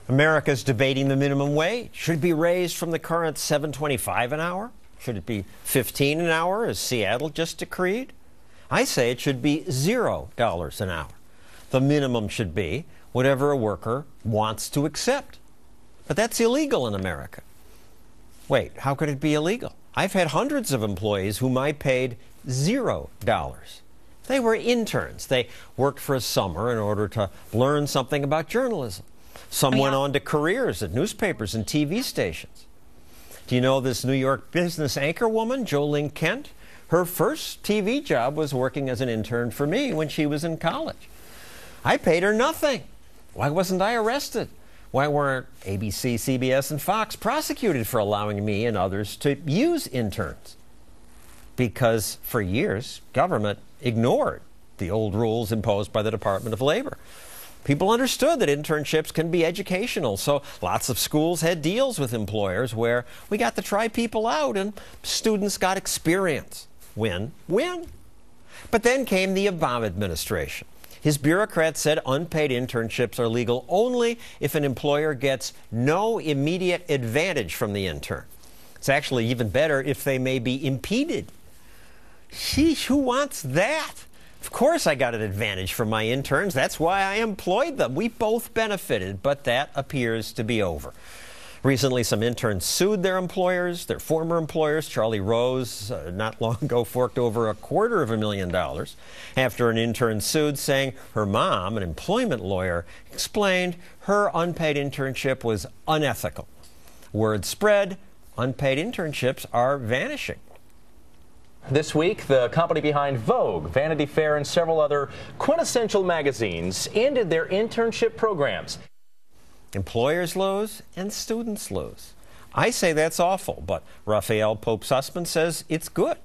America's debating the minimum wage. Should it be raised from the current $7.25 an hour? Should it be $15 an hour, as Seattle just decreed? I say it should be $0 an hour. The minimum should be whatever a worker wants to accept. But that's illegal in America. Wait, how could it be illegal? I've had hundreds of employees whom I paid $0. They were interns. They worked for a summer in order to learn something about journalism. Some went on to careers at newspapers and TV stations. Do you know this New York business anchor woman, Jolene Kent? Her first TV job was working as an intern for me when she was in college. I paid her nothing. Why wasn't I arrested? Why weren't ABC, CBS, and Fox prosecuted for allowing me and others to use interns? Because for years, government ignored the old rules imposed by the Department of Labor. People understood that internships can be educational, so lots of schools had deals with employers where we got to try people out and students got experience. Win-win. But then came the Obama administration. His bureaucrats said unpaid internships are legal only if an employer gets no immediate advantage from the intern. It's actually even better if they may be impeded. Sheesh, who wants that? Of course I got an advantage from my interns. That's why I employed them. We both benefited, but that appears to be over. Recently, some interns sued their employers, their former employers. Charlie Rose, not long ago, forked over $250,000 after an intern sued, saying her mom, an employment lawyer, explained her unpaid internship was unethical. Word spread, unpaid internships are vanishing. This week, the company behind Vogue, Vanity Fair, and several other quintessential magazines ended their internship programs. Employers lose and students lose. I say that's awful, but Raphael Pope-Sussman says it's good.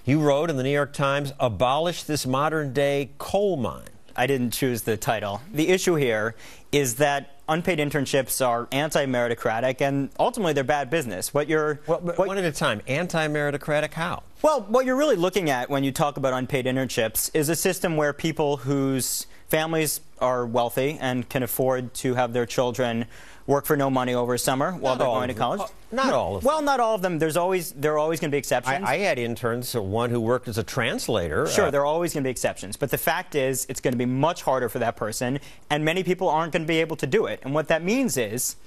You wrote in the New York Times, "Abolish this modern-day coal mine." I didn't choose the title. The issue here is that unpaid internships are anti-meritocratic and ultimately they're bad business. One at a time. Anti-meritocratic how? Well, what you're really looking at when you talk about unpaid internships is a system where people whose families are wealthy and can afford to have their children work for no money over summer while they're going to college. Not all of them. Well, not all of them. There are always going to be exceptions. I had interns, one who worked as a translator. Sure, there are always going to be exceptions. But the fact is, it's going to be much harder for that person, and many people aren't going to be able to do it. And what that means is,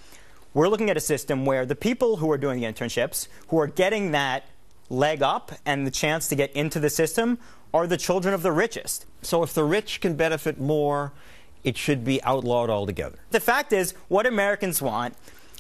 we're looking at a system where the people who are doing the internships, who are getting that leg up and the chance to get into the system, are the children of the richest. So if the rich can benefit more, it should be outlawed altogether. The fact is, what Americans want,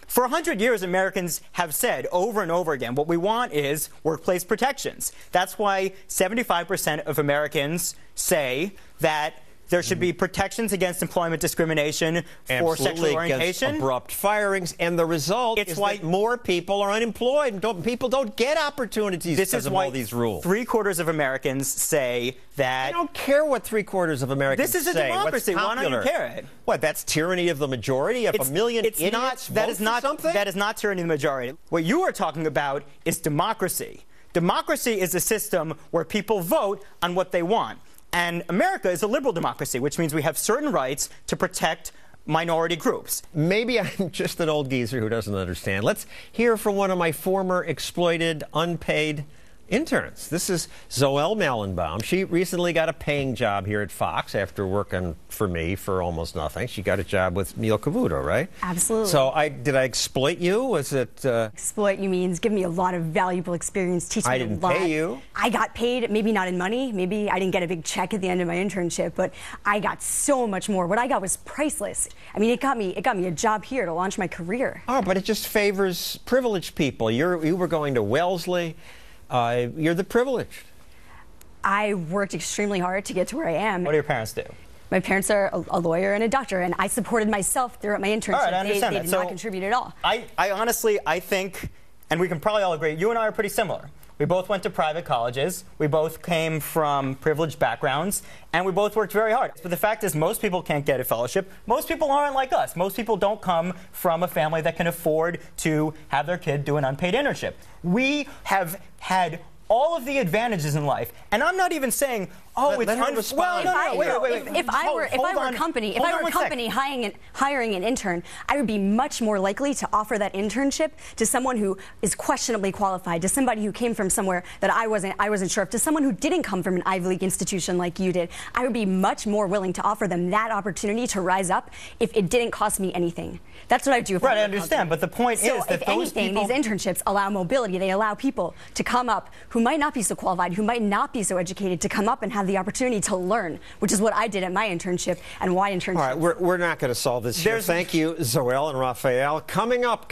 for 100 years, Americans have said over and over again, what we want is workplace protections. That's why 75% of Americans say that there should be protections against employment discrimination for sexual orientation. Against abrupt firings, and the result is that more people are unemployed. People don't get opportunities because of all these rules. 3/4 of Americans say that. I don't care what 3/4 of Americans say. This is a democracy. Why don't you care? What? That's tyranny of the majority. If a million idiots vote for something? That is not tyranny of the majority. What you are talking about is democracy. Democracy is a system where people vote on what they want. And America is a liberal democracy, which means we have certain rights to protect minority groups. Maybe I'm just an old geezer who doesn't understand. Let's hear from one of my former exploited, unpaid interns. This is Zoelle Mallenbaum. She recently got a paying job here at Fox after working for me for almost nothing. She got a job with Neil Cavuto, right? Absolutely. So did I exploit you? Was it... Exploit you means give me a lot of valuable experience, teach me a lot. I didn't pay you. I got paid, maybe not in money, maybe I didn't get a big check at the end of my internship, but I got so much more. What I got was priceless. I mean, it got me a job here to launch my career. Oh, but it just favors privileged people. You were going to Wellesley. You're the privileged. I worked extremely hard to get to where I am. What do your parents do? My parents are a lawyer and a doctor, and I supported myself throughout my internship. All right, I understand they did not contribute at all. I honestly think, and we can probably all agree, you and I are pretty similar. We both went to private colleges, we both came from privileged backgrounds, and we both worked very hard. But the fact is, most people can't get a fellowship. Most people aren't like us. Most people don't come from a family that can afford to have their kid do an unpaid internship. We have had all of the advantages in life. And I'm not even saying Oh, Let her respond. Well, no, wait. If I were a company hiring an intern, I would be much more likely to offer that internship to someone who is questionably qualified, to somebody who came from somewhere that I wasn't sure of, to someone who didn't come from an Ivy League institution like you did. I would be much more willing to offer them that opportunity to rise up if it didn't cost me anything. That's what I do. Right, I understand, but the point is that if anything, these internships allow mobility. They allow people to come up who might not be so qualified, who might not be so educated, to come up and have the opportunity to learn, which is what I did at my internship and why internships. All right, we're not going to solve this here. Thank you, Zoel and Raphael. Coming up.